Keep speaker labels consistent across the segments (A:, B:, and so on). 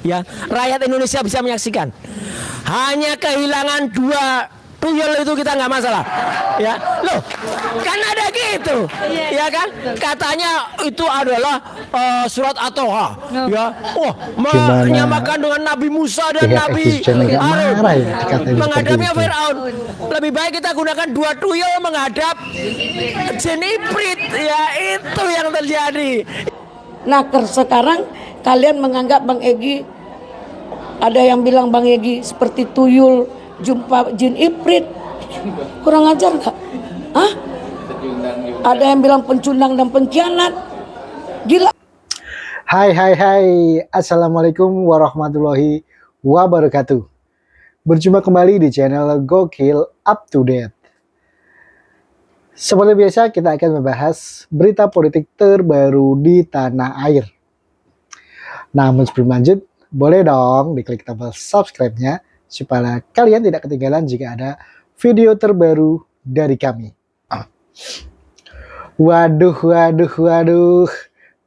A: Ya, rakyat Indonesia bisa menyaksikan. Hanya kehilangan 2 tuyul itu kita nggak masalah. Ya, loh, kan ada gitu, ya kan? Katanya itu adalah surat At-Toha, ya. Oh, menyamakan dengan Nabi Musa dan Nabi Harun menghadapi Firaun. Lebih baik kita gunakan 2 tuyul menghadap jin ibrit, ya itu yang terjadi.
B: Nah, sekarang kalian menganggap Bang Egy, ada yang bilang Bang Egy seperti tuyul jumpa jin ibrit. Kurang ajar nggak? Hah? Ada yang bilang pencundang dan pengkhianat. Gila.
C: Hai. Assalamualaikum warahmatullahi wabarakatuh. Berjumpa kembali di channel Gokil Up to Date. Seperti biasa kita akan membahas berita politik terbaru di tanah air. Namun sebelum lanjut, boleh dong diklik tombol subscribe-nya supaya kalian tidak ketinggalan jika ada video terbaru dari kami. Waduh.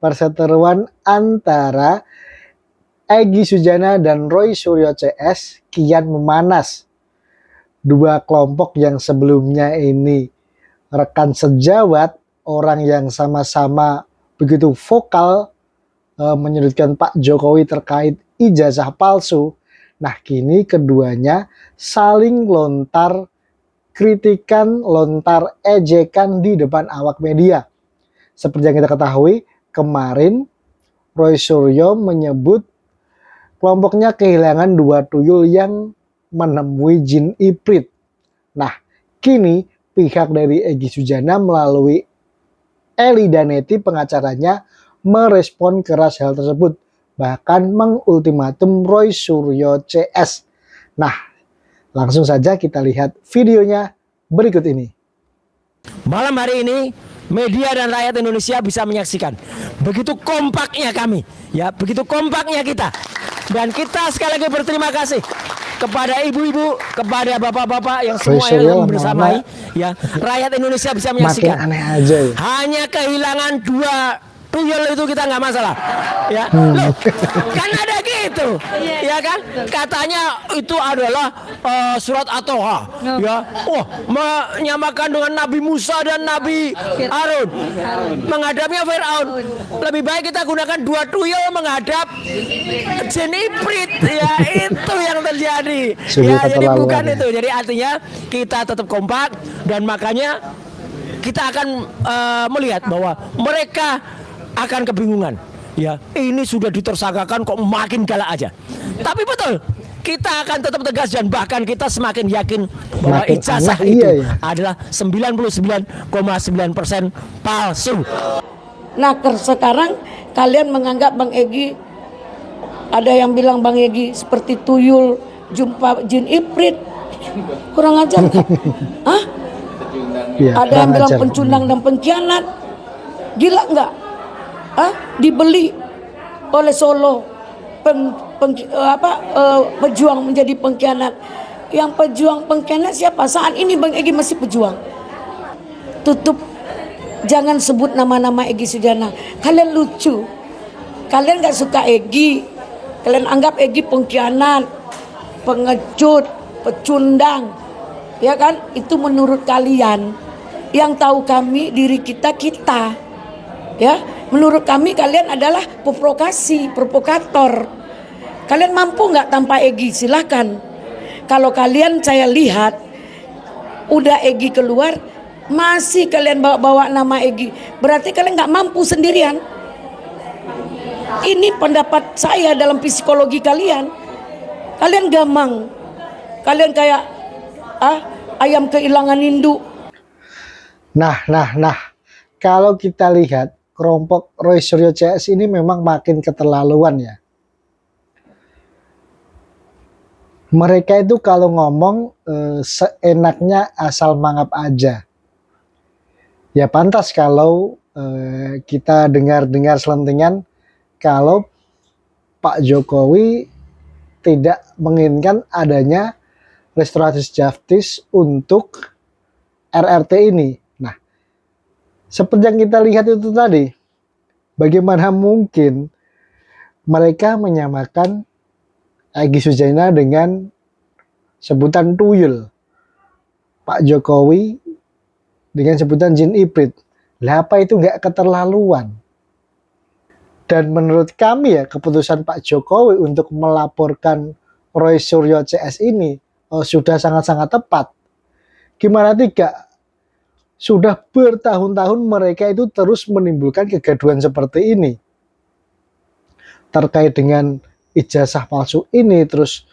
C: Perseteruan antara Egy Sujana dan Roy Suryo CS kian memanas. 2 kelompok yang sebelumnya ini rekan sejawat, orang yang sama-sama begitu vokal menyudutkan Pak Jokowi terkait ijazah palsu. Nah, kini keduanya saling lontar kritikan, lontar ejekan di depan awak media. Seperti yang kita ketahui, kemarin Roy Suryo menyebut kelompoknya kehilangan 2 tuyul yang menemui jin ibrit. Nah, kini pihak dari Egy Sujana melalui Eli Daneti pengacaranya merespon keras hal tersebut, bahkan mengultimatum Roy Suryo CS. Nah, langsung saja kita lihat videonya berikut ini.
A: Malam hari ini media dan rakyat Indonesia bisa menyaksikan begitu kompaknya kami, ya, begitu kompaknya kita. Dan kita sekali lagi berterima kasih kepada ibu-ibu, kepada bapak-bapak yang semua yang bersamai, ya, rakyat Indonesia bisa menyaksikan.
C: Makin aneh aja ya.
A: Hanya kehilangan 2 tuyul itu kita nggak masalah, ya. Loh, kan ada gitu, ya kan? Katanya itu adalah surat At-Toha, ya. Oh, menyamakan dengan Nabi Musa dan Nabi Harun menghadapi Firaun. Lebih baik kita gunakan 2 tuyul menghadap jin ibrit, ya itu yang terjadi. Ya, jadi bukan itu. Jadi artinya kita tetap kompak dan makanya kita akan melihat bahwa mereka akan kebingungan, ya, ini sudah ditersangkakan kok makin galak aja. Tapi betul, kita akan tetap tegas dan bahkan kita semakin yakin bahwa ijazah itu adalah 99,9% palsu.
B: Nah, sekarang kalian menganggap Bang Egy, ada yang bilang Bang Egy seperti tuyul jumpa jin ibrit. Kurang ajar nggak? Hah?
C: Ya,
B: ada yang bilang pencundang dan pengkhianat. Gila nggak? Dibeli oleh Solo, pejuang menjadi pengkhianat. Yang pejuang pengkhianat siapa? Saat ini Bang Egy masih pejuang. Tutup, jangan sebut nama-nama Egy Sujana. Kalian lucu, kalian nggak suka Egy, kalian anggap Egy pengkhianat, pengecut, pecundang, ya kan? Itu menurut kalian. Yang tahu kami, diri kita, ya. Menurut kami kalian adalah provokasi, provokator. Kalian mampu nggak tanpa Egy? Silahkan. Kalau kalian saya lihat, udah Egy keluar, masih kalian bawa nama Egy. Berarti kalian nggak mampu sendirian. Ini pendapat saya dalam psikologi kalian. Kalian gamang. Kalian kayak ayam kehilangan induk.
C: Nah. Kalau kita lihat kelompok Roy Suryo CS ini memang makin keterlaluan ya. Mereka itu kalau ngomong seenaknya asal mangap aja. Ya pantas kalau kita dengar selentingan kalau Pak Jokowi tidak menginginkan adanya restoratif justice untuk RRT ini. Nah, seperti yang kita lihat itu tadi, bagaimana mungkin mereka menyamakan Egy Sujana dengan sebutan tuyul, Pak Jokowi dengan sebutan jin ibrit. Lah apa itu nggak keterlaluan? Dan menurut kami ya, keputusan Pak Jokowi untuk melaporkan Roy Suryo CS ini sudah sangat-sangat tepat. Gimana tidak? Sudah bertahun-tahun mereka itu terus menimbulkan kegaduhan seperti ini. Terkait dengan ijazah palsu ini, terus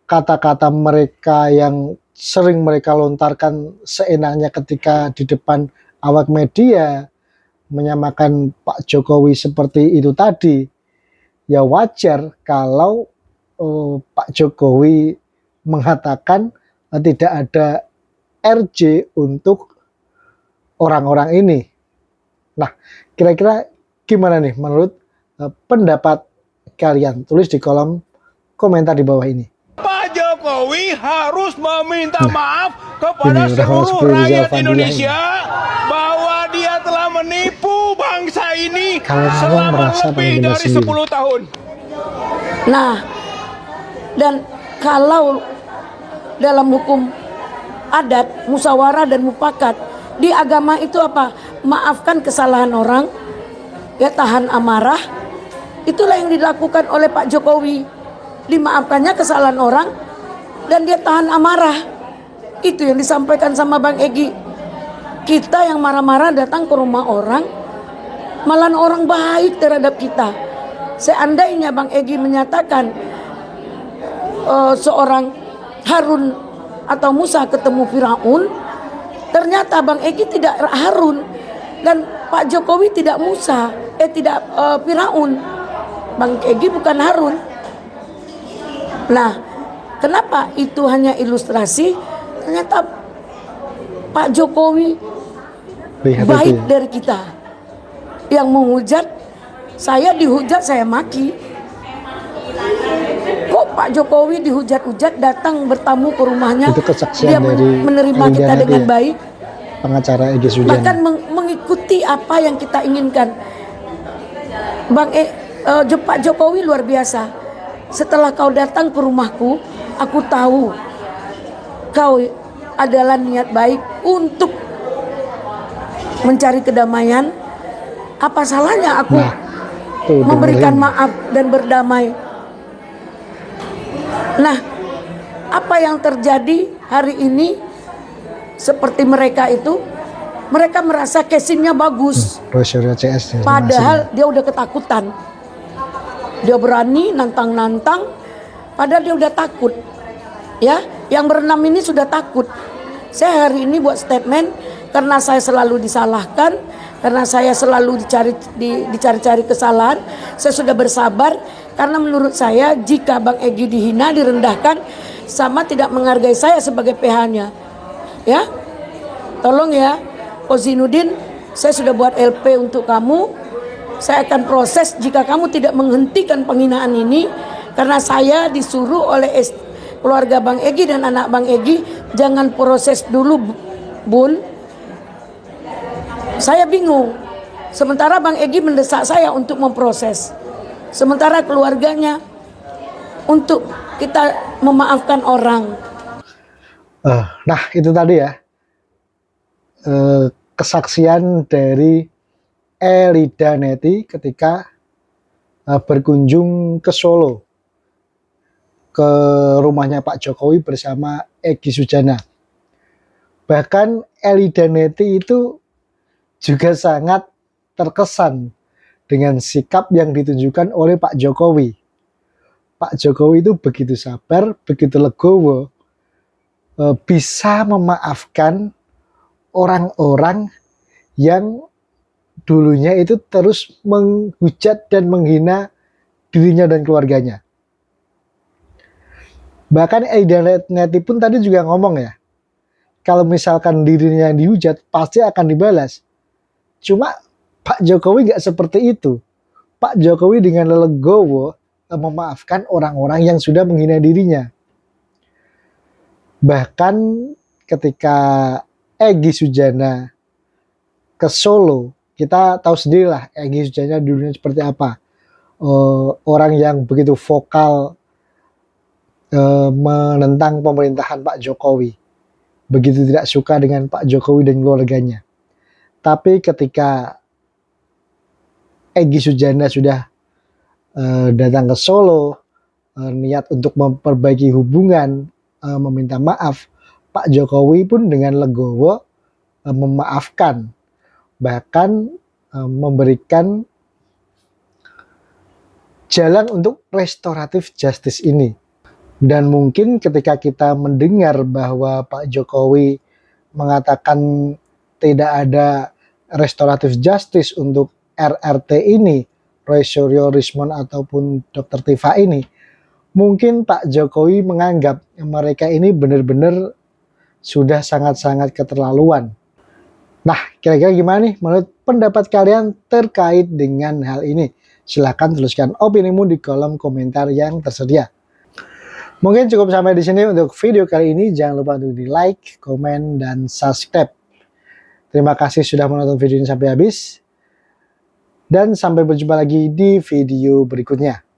C: kata-kata mereka yang sering mereka lontarkan seenaknya ketika di depan awak media, menyamakan Pak Jokowi seperti itu tadi. Ya wajar kalau Pak Jokowi mengatakan tidak ada RJ untuk orang-orang ini. Nah, kira-kira gimana nih menurut pendapat kalian? Tulis di kolom komentar di bawah ini.
D: Pak Jokowi harus meminta maaf kepada
C: ini
D: seluruh
C: Rizal
D: rakyat
C: Fadila
D: Indonesia bahwa dia telah menipu bangsa ini
C: Kalau
D: selama
C: merasa
D: lebih
C: paling benar
D: dari
C: sendiri.
D: 10 tahun.
B: Nah, dan kalau dalam hukum adat, musyawarah dan mufakat, di agama itu apa? Maafkan kesalahan orang, ya tahan amarah. Itulah yang dilakukan oleh Pak Jokowi. Dimaafkannya kesalahan orang dan dia tahan amarah. Itu yang disampaikan sama Bang Egy. Kita yang marah-marah datang ke rumah orang, malah orang baik terhadap kita. Seandainya Bang Egy menyatakan seorang Harun atau Musa ketemu Firaun, ternyata Bang Egy tidak Harun dan Pak Jokowi tidak Musa, tidak Firaun. Bang Egy bukan Harun. Nah, kenapa itu hanya ilustrasi? Ternyata Pak Jokowi baik dari kita. Yang menghujat, saya dihujat, saya maki. Kok Pak Jokowi dihujat-hujat datang bertamu ke rumahnya,
C: Itu kesaksian
B: dia
C: dari
B: menerima kita dengan baik,
C: pengacara Egy Sujana.
B: bahkan mengikuti apa yang kita inginkan. Pak Jokowi luar biasa. Setelah kau datang ke rumahku, aku tahu kau adalah niat baik untuk mencari kedamaian. Apa salahnya aku memberikan maaf dan berdamai? Nah, apa yang terjadi hari ini seperti mereka itu, mereka merasa casingnya bagus. Padahal dia udah ketakutan. Dia berani nantang-nantang, padahal dia udah takut. Ya, yang berenam ini sudah takut. Saya hari ini buat statement karena saya selalu disalahkan, karena saya selalu dicari-cari kesalahan. Saya sudah bersabar karena menurut saya jika Bang Egy dihina, direndahkan, sama tidak menghargai saya sebagai PH-nya. Ya, tolong ya, Kozinudin, saya sudah buat LP untuk kamu. Saya akan proses jika kamu tidak menghentikan penghinaan ini, karena saya disuruh oleh keluarga Bang Egy dan anak Bang Egy, jangan proses dulu, Bun. Saya bingung. Sementara Bang Egy mendesak saya untuk memproses. Sementara keluarganya untuk kita memaafkan orang.
C: Nah, itu tadi ya. Kesaksian dari Elida Neti ketika berkunjung ke Solo, ke rumahnya Pak Jokowi bersama Egy Sujana. Bahkan Elida Neti itu juga sangat terkesan dengan sikap yang ditunjukkan oleh Pak Jokowi. Pak Jokowi itu begitu sabar, begitu legowo, bisa memaafkan orang-orang yang dulunya itu terus menghujat dan menghina dirinya dan keluarganya. Bahkan Elida Neti pun tadi juga ngomong ya, kalau misalkan dirinya yang dihujat pasti akan dibalas. Cuma Pak Jokowi gak seperti itu. Pak Jokowi dengan legowo memaafkan orang-orang yang sudah menghina dirinya. Bahkan ketika Egy Sujana ke Solo, kita tahu sendirilah Egy Sujana dulunya seperti apa. Orang yang begitu vokal menentang pemerintahan Pak Jokowi. Begitu tidak suka dengan Pak Jokowi dan keluarganya. Tapi ketika Egy Sujana sudah datang ke Solo, niat untuk memperbaiki hubungan, meminta maaf, Pak Jokowi pun dengan legowo memaafkan, bahkan memberikan jalan untuk restoratif justice ini. Dan mungkin ketika kita mendengar bahwa Pak Jokowi mengatakan tidak ada restoratif justice untuk RRT ini, Roy Suryo Rismond ataupun Dr. Tifa ini, mungkin Pak Jokowi menganggap mereka ini benar-benar sudah sangat-sangat keterlaluan. Nah, kira-kira gimana nih menurut pendapat kalian terkait dengan hal ini? Silahkan tuliskan opinimu di kolom komentar yang tersedia. Mungkin cukup sampai di sini untuk video kali ini. Jangan lupa untuk di like, komen, dan subscribe. Terima kasih sudah menonton video ini sampai habis. Dan sampai berjumpa lagi di video berikutnya.